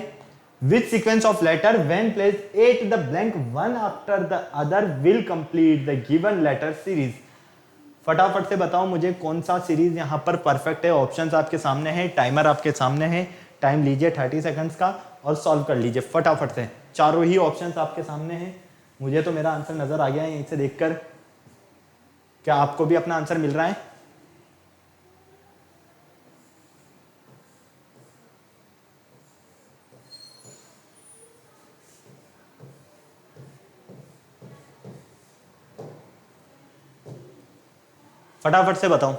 which sequence of letter when placed at the blank one after the other will complete the given letter series। फटाफट से बताओ मुझे कौन सा सीरीज यहां पर परफेक्ट है। ऑप्शंस आपके सामने है, टाइमर आपके सामने है, टाइम लीजिए 30 सेकंड्स का और सॉल्व कर लीजिए फटाफट से। चारों ही ऑप्शंस आपके सामने हैं, मुझे तो मेरा आंसर नजर आ गया है इसे देखकर, क्या आपको भी अपना आंसर मिल रहा है। फटाफट से बताओ,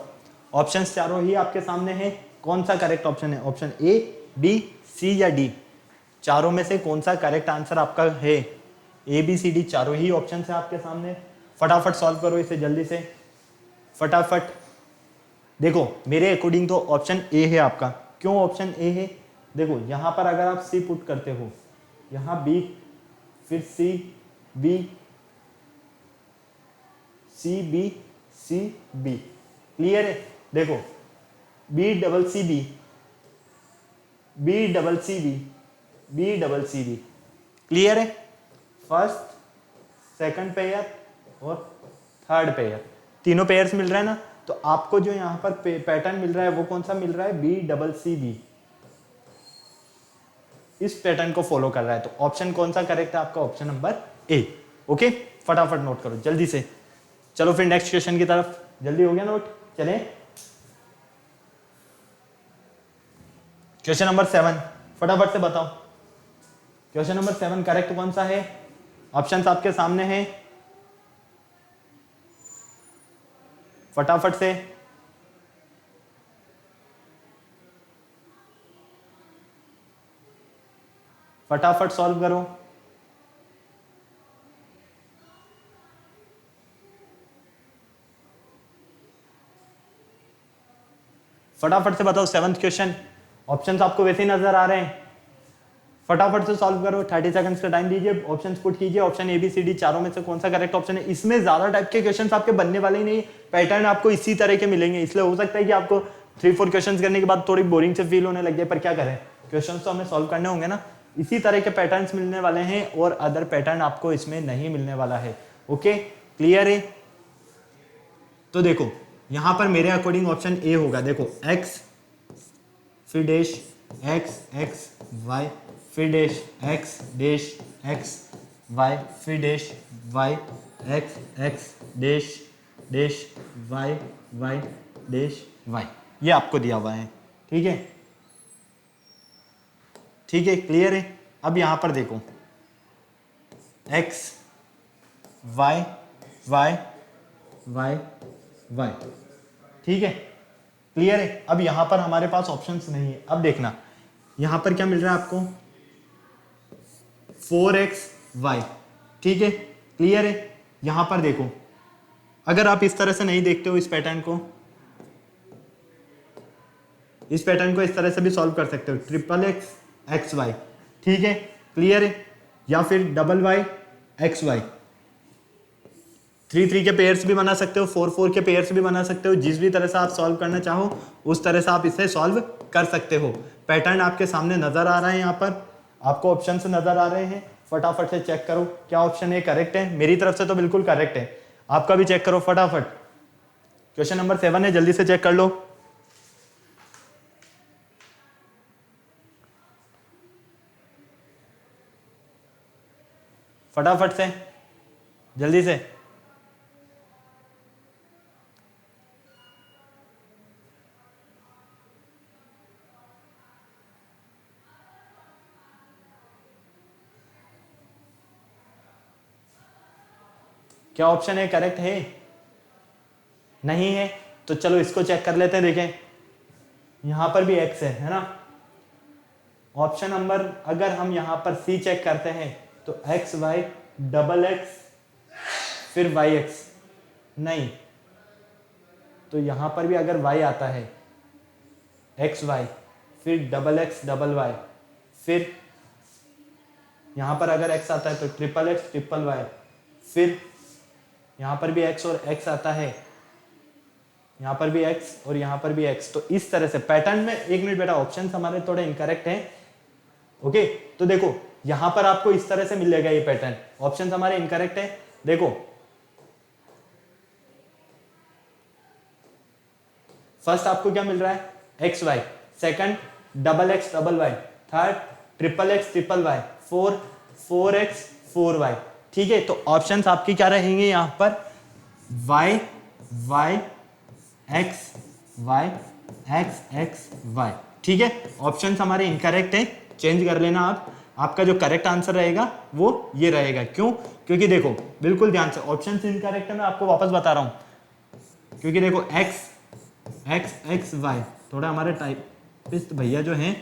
ऑप्शंस चारों ही आपके सामने हैं, कौन सा करेक्ट ऑप्शन है, ऑप्शन ए बी सी या डी, चारों में से कौन सा करेक्ट आंसर आपका है। ए बी सी डी चारों ही ऑप्शन है आपके सामने, फटाफट सॉल्व करो इसे जल्दी से फटाफट। देखो मेरे अकॉर्डिंग तो ऑप्शन ए है आपका, क्यों ऑप्शन ए है, देखो यहां पर अगर आप सी पुट करते हो, यहां बी, फिर C B C B C B, clear है। देखो B double C B, B double C B, B double C B, clear है। फर्स्ट सेकंड पेयर और थर्ड पेयर, तीनों पेयर्स मिल रहा है ना, तो आपको जो यहां पर पैटर्न मिल रहा है वो कौन सा मिल रहा है, बी डबल सी बी, इस पैटर्न को फॉलो कर रहा है। तो ऑप्शन कौन सा करेक्ट है आपका, ऑप्शन नंबर ए। ओके फटाफट नोट करो जल्दी से, चलो फिर नेक्स्ट क्वेश्चन की तरफ, जल्दी हो गया नोट, चले क्वेश्चन नंबर 7 फटाफट से बताओ, क्वेश्चन नंबर 7 करेक्ट कौन सा है, ऑप्शंस आपके सामने हैं, फटाफट से फटाफट सॉल्व करो। फटाफट से बताओ 7th क्वेश्चन, ऑप्शंस आपको वैसे ही नजर आ रहे हैं, फटाफट से सॉल्व करो, 30 सेकंड्स का टाइम दीजिए, ऑप्शंस पुट कीजिए, option A B C D चारों में से कौन सा करेक्ट ऑप्शन है। इसमें ज्यादा टाइप के क्वेश्चंस आपके बनने वाले ही नहीं, पैटर्न आपको इसी तरह के मिलेंगे, इसलिए हो सकता है कि आपको 3-4 क्वेश्चंस करने के बाद थोड़ी बोरिंग से फील होने लग जाए, पर क्या करें क्वेश्चंस तो हमें सॉल्व करने होंगे ना, इसी तरह के पैटर्न्स मिलने वाले हैं और अदर पैटर्न आपको इसमें नहीं मिलने वाला है। ओके क्लियर है। तो देखो यहां पर मेरे अकॉर्डिंग ऑप्शन ए होगा, देखो एक्स फिर डैश एक्स एक्स वाई फिर डैश एक्स वाई, फिर dash Y X dash dash Y dash Y, ये आपको दिया हुआ है। ठीक है, ठीक है, क्लियर है। अब यहां पर देखो X Y Y Y Y, ठीक है, क्लियर है। अब यहां पर हमारे पास ऑप्शंस नहीं है। अब देखना यहां पर क्या मिल रहा है आपको, 4xy, ठीक है, क्लियर है। यहां पर देखो, अगर आप इस तरह से नहीं देखते हो इस पैटर्न को, इस पैटर्न को इस तरह से भी सॉल्व कर सकते हो, ट्रिपल एक्स एक्स वाई, ठीक है, क्लियर है। या फिर डबल वाई एक्स वाई, 3 3 के पेयर्स भी बना सकते हो, 4 4 के पेयर्स भी बना सकते हो। जिस भी तरह से आप सॉल्व करना चाहो उस तरह से आप इसे सॉल्व कर सकते हो। पैटर्न आपके सामने नजर आ रहा है, यहाँ पर आपको ऑप्शन नजर आ रहे हैं। फटाफट से चेक करो क्या ऑप्शन है करेक्ट है। मेरी तरफ से तो बिल्कुल करेक्ट है, आपका भी चेक करो फटाफट। क्वेश्चन नंबर 7 है, जल्दी से चेक कर लो फटाफट से, जल्दी से। क्या ऑप्शन है करेक्ट है, नहीं है तो चलो इसको चेक कर लेते हैं। देखें यहां पर भी एक्स है ना। ऑप्शन नंबर अगर हम यहां पर सी चेक करते हैं तो एक्स वाई डबल एक्स फिर वाई एक्स, नहीं तो यहां पर भी अगर वाई आता है एक्स वाई फिर डबल एक्स डबल वाई, फिर यहां पर अगर एक्स आता है तो ट्रिपल एक्स ट्रिपल वाई, फिर यहां पर भी एक्स और एक्स आता है, यहां पर भी एक्स और यहां पर भी एक्स। तो इस तरह से पैटर्न में, एक मिनट बेटा, ऑप्शन हमारे थोड़े इनकरेक्ट हैं। ओके, तो देखो यहां पर आपको इस तरह से मिलेगा ये पैटर्न, ऑप्शन हमारे इनकरेक्ट है। देखो फर्स्ट आपको क्या मिल रहा है, X Y, second double X double Y, third triple X triple Y, four X four Y, ठीक है। तो ऑप्शंस आपकी क्या रहेंगे यहां पर, Y Y X Y X X Y, ठीक है। ऑप्शंस हमारे इनकरेक्ट है, चेंज कर लेना आप। आपका जो करेक्ट आंसर रहेगा वो ये रहेगा। क्यों, क्योंकि देखो बिल्कुल ध्यान से, ऑप्शंस इनकरेक्ट है, मैं आपको वापस बता रहा हूं। क्योंकि देखो एक्स एक्स एक्स वाई, थोड़ा हमारे टाइपिस्ट भैया जो हैं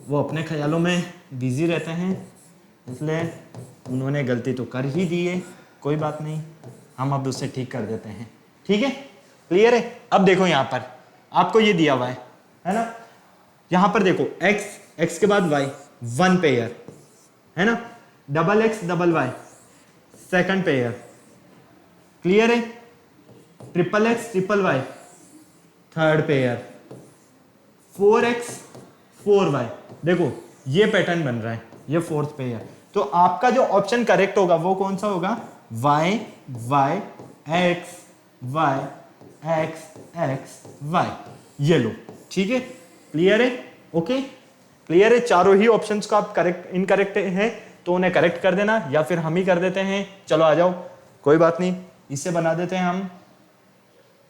वो अपने ख्यालों में बिजी रहते हैं, इसलिए उन्होंने गलती तो कर ही दी है, कोई बात नहीं, हम अब उससे ठीक कर देते हैं, ठीक है, क्लियर है। अब देखो यहां पर आपको ये दिया हुआ है ना, यहां पर देखो एक्स के बाद वाई, वन पेयर है ना, double X double Y second pair, clear है, triple X triple Y third pair, 4x 4y, देखो ये पैटर्न बन रहा है, ये फोर्थ पेयर। तो आपका जो ऑप्शन करेक्ट होगा वो कौन सा होगा, y y x y x x y, ये लो, ठीक है, क्लियर है, ओके, क्लियर है। चारों ही ऑप्शंस को आप करेक्ट इनकरेक्ट हैं तो उन्हें करेक्ट कर देना, या फिर हम ही कर देते हैं, चलो आ जाओ, कोई बात नहीं, इसे बना देते हैं हम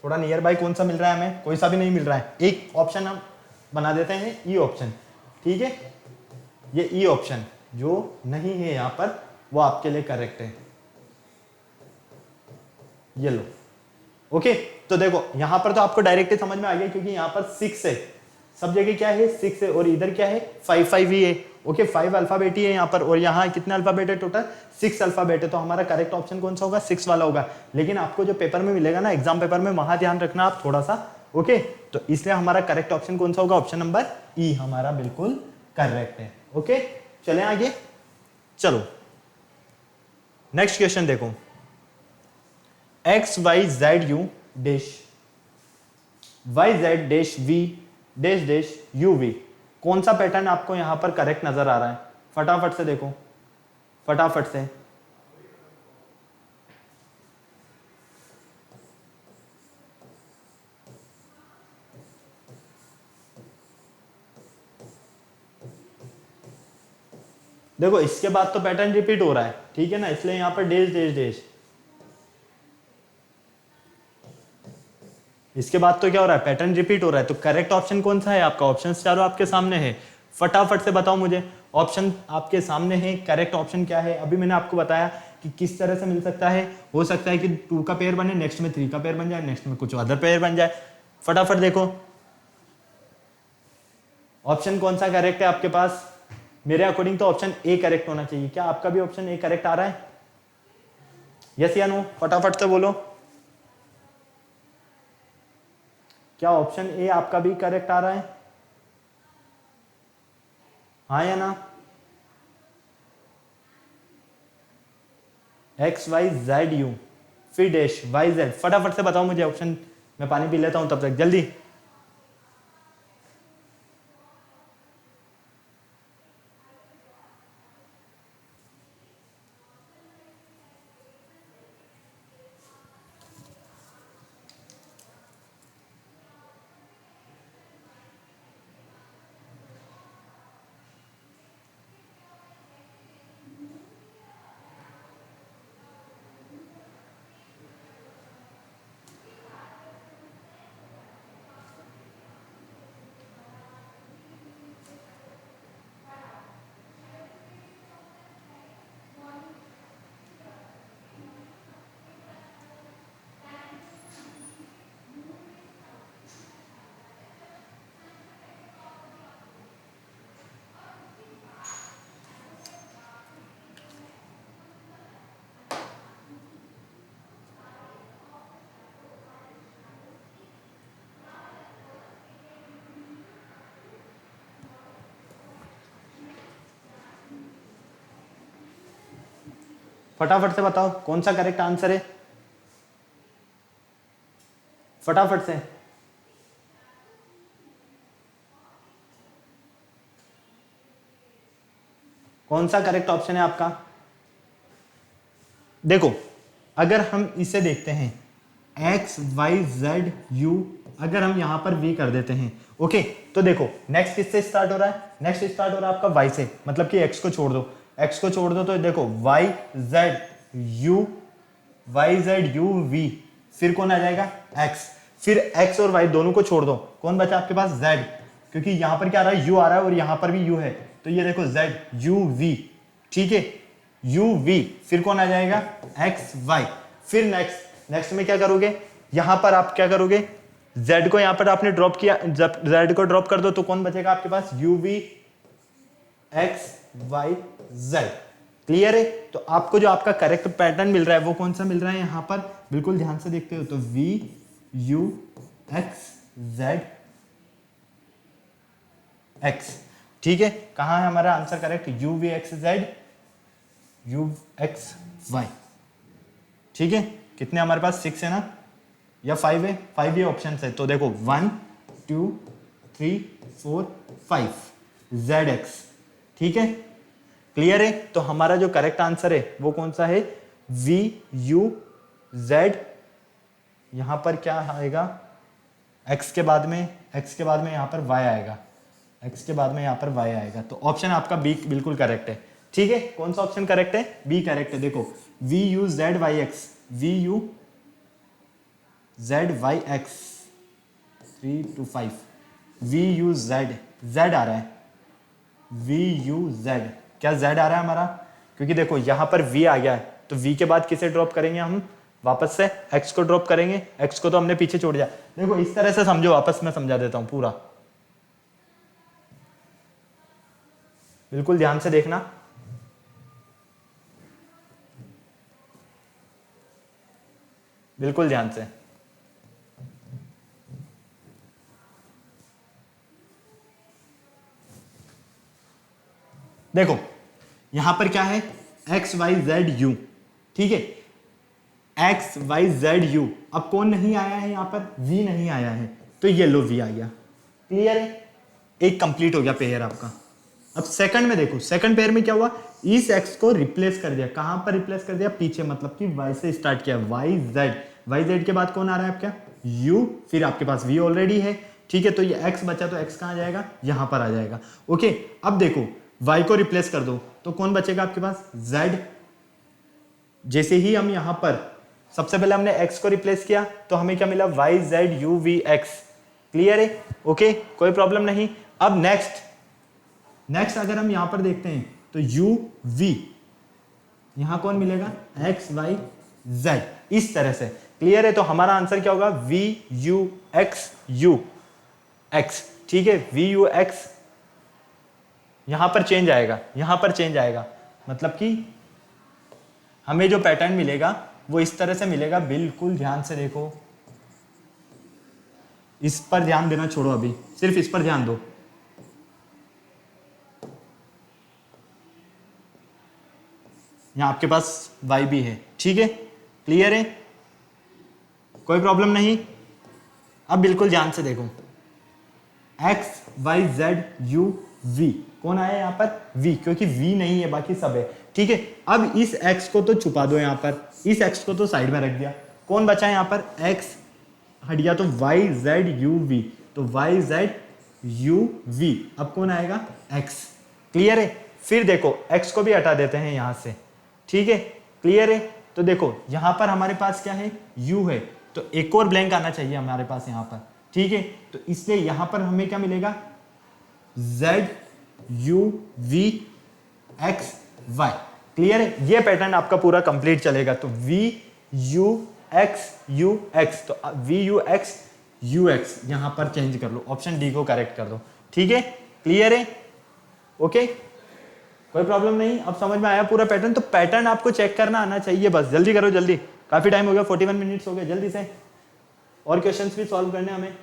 थोड़ा नियर बाय। कौन सा मिल रहा है हमें, कोई सा भी नहीं मिल रहा है, एक ऑप्शन हम बना देते हैं ई ऑप्शन, ठीक है। ये ई ऑप्शन जो नहीं है यहां पर वो आपके लिए करेक्ट है, ये लो, ओके। तो देखो यहां पर तो आपको डायरेक्टली समझ में आ गया, क्योंकि यहां पर 6 है, सब जगह क्या है 6 है, और इधर क्या है 5 5 ही है, ओके। 5 अल्फाबेट ही है यहाँ पर, और यहाँ कितने अल्फाबेट है टोटल, 6 अल्फाबेट है। तो हमारा करेक्ट ऑप्शन कौन सा होगा, 6 वाला होगा। लेकिन आपको जो पेपर में मिलेगा ना, एग्जाम पेपर में, वहां ध्यान रखना आप थोड़ा सा, ओके। तो इसलिए हमारा करेक्ट ऑप्शन कौन सा होगा, ऑप्शन नंबर ई हमारा बिल्कुल करेक्ट है, ओके। चले आगे, चलो नेक्स्ट क्वेश्चन देखो, X Y Z U dash Y Z dash V dash dash U V, कौन सा पैटर्न आपको यहां पर करेक्ट नजर आ रहा है, फटाफट से देखो, फटाफट से। देखो इसके बाद तो पैटर्न रिपीट हो रहा है, ठीक है ना, इसलिए यहाँ पर डैश डैश डैश। इसके बाद तो क्या हो रहा है, पैटर्न रिपीट हो रहा है। तो करेक्ट ऑप्शन कौन सा है आपका, ऑप्शन चारों आपके सामने है, फटाफट से बताओ मुझे। ऑप्शन आपके सामने है, करेक्ट ऑप्शन क्या है। अभी मैंने आपको बताया कि किस तरह से मिल सकता है। हो सकता है कि 2 का पेयर बने, नेक्स्ट में 3 का पेयर बन जाए, नेक्स्ट में कुछ अदर पेयर बन जाए। फटाफट देखो ऑप्शन कौन सा करेक्ट है आपके पास। मेरे अकॉर्डिंग तो ऑप्शन ए करेक्ट होना चाहिए। क्या आपका भी ऑप्शन ए करेक्ट आ रहा है, यस या नो, फटाफट से बोलो। क्या ऑप्शन ए आपका भी करेक्ट आ रहा है, हाँ या ना। एक्स वाई जेड यू फिर डैश वाई जेड, फटाफट से बताओ मुझे ऑप्शन। मैं पानी पी लेता हूं तब तक, जल्दी। फटाफट से बताओ कौन सा करेक्ट आंसर है, फटाफट से। कौन सा करेक्ट ऑप्शन है आपका। देखो अगर हम इसे देखते हैं एक्स वाई जेड यू, अगर हम यहां पर वी कर देते हैं, ओके, तो देखो नेक्स्ट किससे स्टार्ट हो रहा है, नेक्स्ट स्टार्ट हो रहा है आपका वाई से, मतलब कि एक्स को छोड़ दो, एक्स को छोड़ दो, तो देखो वाई जेड यू वी, फिर कौन आ जाएगा एक्स, फिर एक्स और वाई दोनों को छोड़ दो, कौन बचा आपके पास जेड, क्योंकि यहां पर क्या आ रहा है, यू आ रहा है और यहां पर भी यू है, तो ये देखो जेड यू वी, ठीक है, यू वी, फिर कौन आ जाएगा एक्स वाई, फिर नेक्स्ट में क्या करोगे, यहां पर आप क्या करोगे, z को यहां पर आपने ड्रॉप किया, जब z को ड्रॉप कर दो तो कौन बचेगा आपके पास, u v x y z, clear है। तो आपको जो आपका करेक्ट पैटर्न मिल रहा है वो कौन सा मिल रहा है, यहां पर बिल्कुल ध्यान से देखते हो तो v u x z x, ठीक है, कहां है हमारा answer correct, u v x z u x y, ठीक है। कितने हमारे पास 6 है ना, या 5 है, 5 ये ऑप्शन है, तो देखो 1 2 3 4 5 ZX, ठीक है, क्लियर है। तो हमारा जो करेक्ट आंसर है वो कौन सा है, VU Z, यहां पर क्या आएगा, X के बाद में यहां पर Y आएगा, X के बाद में यहां पर Y आएगा, तो ऑप्शन आपका B बिल्कुल करेक्ट है, ठीक है। कौन सा ऑप्शन करेक्ट है, B करेक्ट है। देखो VUZYX, VUZYX 3 to 5, VUZ, Z आ रहा है, VUZ, क्या Z आ रहा है हमारा, क्योंकि देखो यहां पर V आ गया है, तो V के बाद किसे ड्रॉप करेंगे हम, वापस से X को ड्रॉप करेंगे, X को तो हमने पीछे छोड़ दिया। देखो इस तरह से समझो, वापस मैं समझा देता हूं पूरा, बिल्कुल ध्यान से देखना। बिल्कुल ध्यान से, देखो यहां पर क्या है, एक्स वाई जेड यू, ठीक है, एक्स वाई जेड यू, अब कौन नहीं आया है यहां पर, वी नहीं आया है, तो ये लो वी आ गया, क्लियर है, एक कंप्लीट हो गया पेयर आपका। अब सेकंड में देखो, सेकंड पेयर में क्या हुआ, इस एक्स को रिप्लेस कर दिया, कहां पर रिप्लेस कर दिया, पीछे, मतलब कि वाई से स्टार्ट किया, वाई जेड के बाद कौन आ रहा है आपका, यू, फिर आपके पास वी ऑलरेडी है, ठीक है, तो ये एक्स बचा, तो एक्स कहां जाएगा, यहां पर आ जाएगा, ओके। अब देखो y को रिप्लेस कर दो तो कौन बचेगा आपके पास, z। जैसे ही हम यहां पर सबसे पहले हमने x को रिप्लेस किया तो हमें क्या मिला, y z u v x। Clear है, ओके, कोई प्रॉब्लम नहीं। अब नेक्स्ट अगर हम यहां पर देखते हैं तो u v, यहां कौन मिलेगा, x y z, इस तरह से। क्लियर है, तो हमारा आंसर क्या होगा, v u x u x। ठीक है, v u x यहां पर चेंज आएगा, यहां पर चेंज आएगा, मतलब कि हमें जो पैटर्न मिलेगा वो इस तरह से मिलेगा। बिल्कुल ध्यान से देखो, इस पर ध्यान देना छोड़ो, अभी सिर्फ इस पर ध्यान दो। यहां आपके पास y भी है, ठीक है, क्लियर है, कोई प्रॉब्लम नहीं। अब बिल्कुल ध्यान से देखो, x y z u v, कौन आया यहाँ पर, v, क्योंकि v नहीं है बाकी सब है। ठीक है, अब इस x को तो छुपा दो, यहाँ पर इस x को तो साइड में रख दिया, कौन बचा है यहाँ पर, x हट गया तो y z u v, तो y z u v, अब कौन आएगा, x। क्लियर है, फिर देखो x को भी हटा देते हैं यहाँ से, ठीक है, क्लियर है। तो देखो यहाँ पर हमारे पास क्या है, u है, तो एक और ब्लैंक आना चाहिए हमारे पास यहाँ पर, ठीक है। तो इसलिए यहाँ पर हमें क्या मिलेगा, z u v x y। Clear है, ये पैटर्न आपका पूरा कंप्लीट चलेगा। तो v u x u x, तो v u x u x यहां पर चेंज कर लो, ऑप्शन डी को करेक्ट कर दो, ठीक है, क्लियर है, ओके, कोई प्रॉब्लम नहीं। अब समझ में आया पूरा पैटर्न। तो पैटर्न आपको चेक करना आना चाहिए, बस जल्दी करो, जल्दी, काफी टाइम हो गया, 41 मिनट्स हो गए, जल्दी से। और क्वेश्चंस भी सॉल्व करने हमें।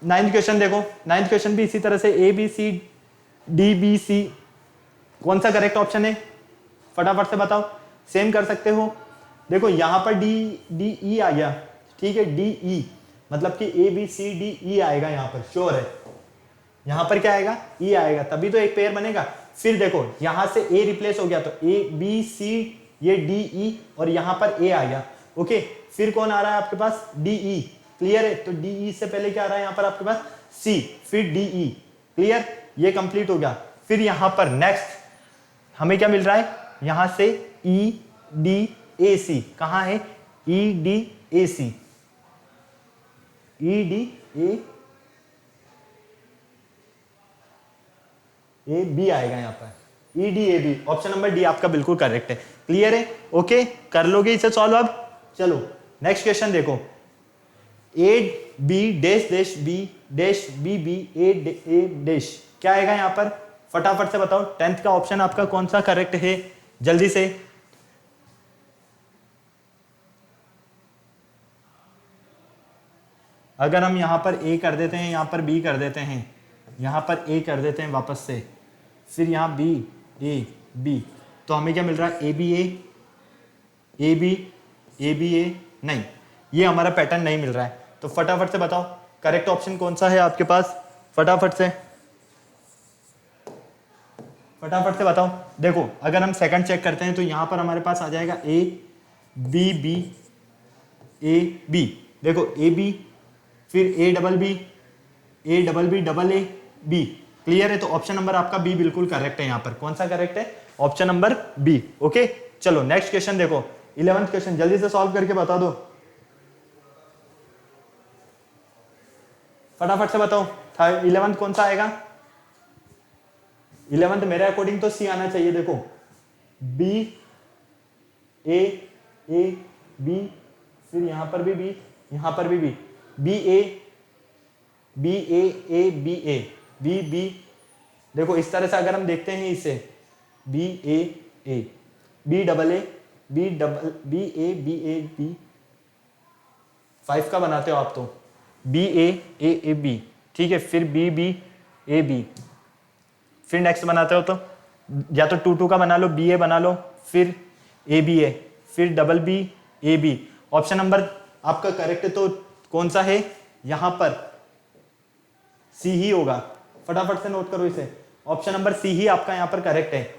9th क्वेश्चन देखो, 9th क्वेश्चन भी इसी तरह से A B C D B C, कौन सा करेक्ट ऑप्शन है, फटाफट से बताओ। सेम कर सकते हो, देखो यहां पर D E आ गया, ठीक है, D E मतलब कि A B C D E आएगा, यहां पर श्योर है, यहां पर क्या आएगा, E आएगा, तभी तो एक पेयर बनेगा। फिर देखो यहां से A रिप्लेस हो गया तो A B C, ये D E और यहां पर A आ गया, ओके। फिर कौन आ रहा है आपके पास, D E। क्लियर है, तो डी ई से पहले क्या आ रहा है यहाँ पर आपके पास, सी, फिर डी ई। क्लियर, ये कंप्लीट हो गया। फिर यहाँ पर नेक्स्ट हमें क्या मिल रहा है, यहां से ई डी ए सी, कहां है, E D A C, E D A B आएगा यहाँ पर, E D A B, option number D आपका बिल्कुल करेक्ट है। क्लियर है, ओके, कर लोगे इसे सॉल्व अब। चलो नेक्स्ट क्वेश्चन देखो, A B dash dash B dash B B A dash, क्या आएगा यहाँ पर, फटाफट से बताओ। 10th का ऑप्शन आपका कौन सा करेक्ट है, जल्दी से। अगर हम यहां पर ए कर देते हैं, यहां पर बी कर देते हैं, यहां पर ए कर देते हैं वापस से, फिर यहां बी ए बी, तो हमें क्या मिल रहा है, A B A B A B A, नहीं, ये हमारा पैटर्न नहीं मिल रहा है। तो फटाफट से बताओ करेक्ट ऑप्शन कौन सा है आपके पास, फटाफट से बताओ। देखो अगर हम सेकंड चेक करते हैं तो यहां पर हमारे पास आ जाएगा A B B A B, देखो ए बी, फिर A double B double A B. Clear है, तो ऑप्शन नंबर आपका बी बिल्कुल करेक्ट है। यहां पर कौन सा करेक्ट है, ऑप्शन नंबर बी, ओके। चलो नेक्स्ट क्वेश्चन देखो, 11th क्वेश्चन, जल्दी से सॉल्व करके बता दो, फटाफट से बताओ। 11th कौन सा आएगा, 11th मेरे अकॉर्डिंग तो सी आना चाहिए। देखो बी ए बी, फिर यहां पर भी बी, यहां पर भी B A B A B. देखो इस तरह से अगर हम देखते हैं इसे, B A B double A B 5 का बनाते हो आप तो, बी ए बी, ठीक है, फिर बी बी ए बी, फिर नेक्स्ट बनाते हो तो या तो 2 का बना लो, बी ए बना लो, फिर ए बी ए, फिर double B A B. Option number आपका करेक्ट तो कौन सा है, यहां पर सी ही होगा, फटाफट से नोट करो इसे, ऑप्शन नंबर सी ही आपका यहां पर करेक्ट है,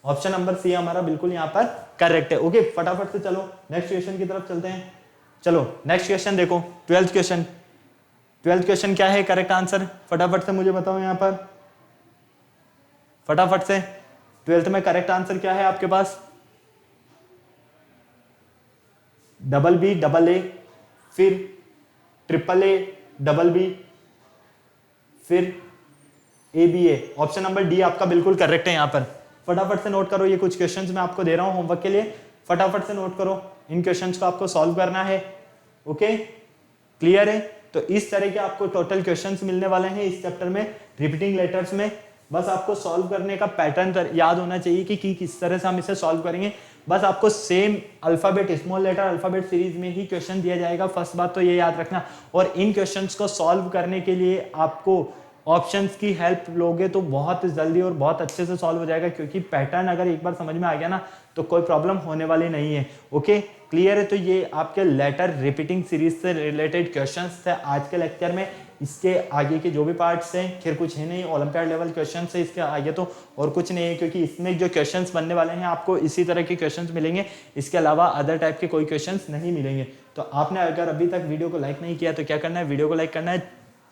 ऑप्शन नंबर सी हमारा बिल्कुल यहां पर करेक्ट है, ओके। फटाफट से चलो नेक्स्ट क्वेश्चन की तरफ चलते हैं। चलो नेक्स्ट क्वेश्चन देखो, 12th क्वेश्चन क्या है करेक्ट आंसर, फटाफट से मुझे बताओ। यहां पर फटाफट से। 12th में करेक्ट आंसर क्या है आपके पास? डबल बी डबल ए, फिर ट्रिपल ए डबल बी, फिर A B A. Option number D आपका बिल्कुल करेक्ट है यहाँ पर। फटाफट से नोट करो, ये कुछ क्वेश्चंस मैं आपको दे रहा हूँ होमवर्क के लिए, फटाफट से नोट करो, इन क्वेश्चंस को आपको सॉल्व करना है। ओके, क्लियर है? तो इस तरह के आपको टोटल क्वेश्चंस मिलने वाले हैं इस चैप्टर में, रिपीटिंग लेटर्स में। बस आपको सॉल्व करने का पैटर्न याद होना चाहिए कि किस तरह से हम इसे सॉल्व करेंगे। बस आपको same alphabet, small letter alphabet series में ही क्वेश्चन दिया जाएगा, फर्स्ट बात तो ये याद रखना। और इन क्वेश्चंस को सॉल्व करने के लिए आपको ऑप्शंस की हेल्प लोगे तो बहुत जल्दी और बहुत अच्छे से सॉल्व हो जाएगा, क्योंकि पैटर्न अगर एक बार समझ में आ गया ना तो कोई प्रॉब्लम होने वाली नहीं है। ओके, क्लियर है? तो ये आपके लेटर रिपीटिंग सीरीज से रिलेटेड क्वेश्चंस थे आज के लेक्चर में। इसके आगे के जो भी पार्ट्स हैं खैर कुछ है नहीं, ओलंपियाड लेवल क्वेश्चन है, इसके आगे तो और कुछ नहीं है, क्योंकि इसमें जो क्वेश्चंस बनने वाले हैं आपको इसी तरह के क्वेश्चंस मिलेंगे, इसके अलावा अदर टाइप के कोई क्वेश्चंस नहीं मिलेंगे। तो आपने अगर अभी तक वीडियो को लाइक नहीं किया तो क्या करना है? वीडियो को लाइक करना है,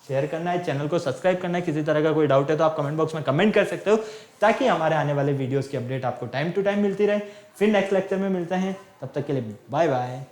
शेयर करना है, चैनल को सब्सक्राइब करना है। किसी तरह का कोई डाउट है तो आप कमेंट बॉक्स में कमेंट कर सकते हो, ताकि हमारे आने वाले वीडियोस की अपडेट आपको टाइम टू टाइम मिलती रहे। फिर नेक्स्ट लेक्चर में मिलते हैं, तब तक के लिए बाय बाय।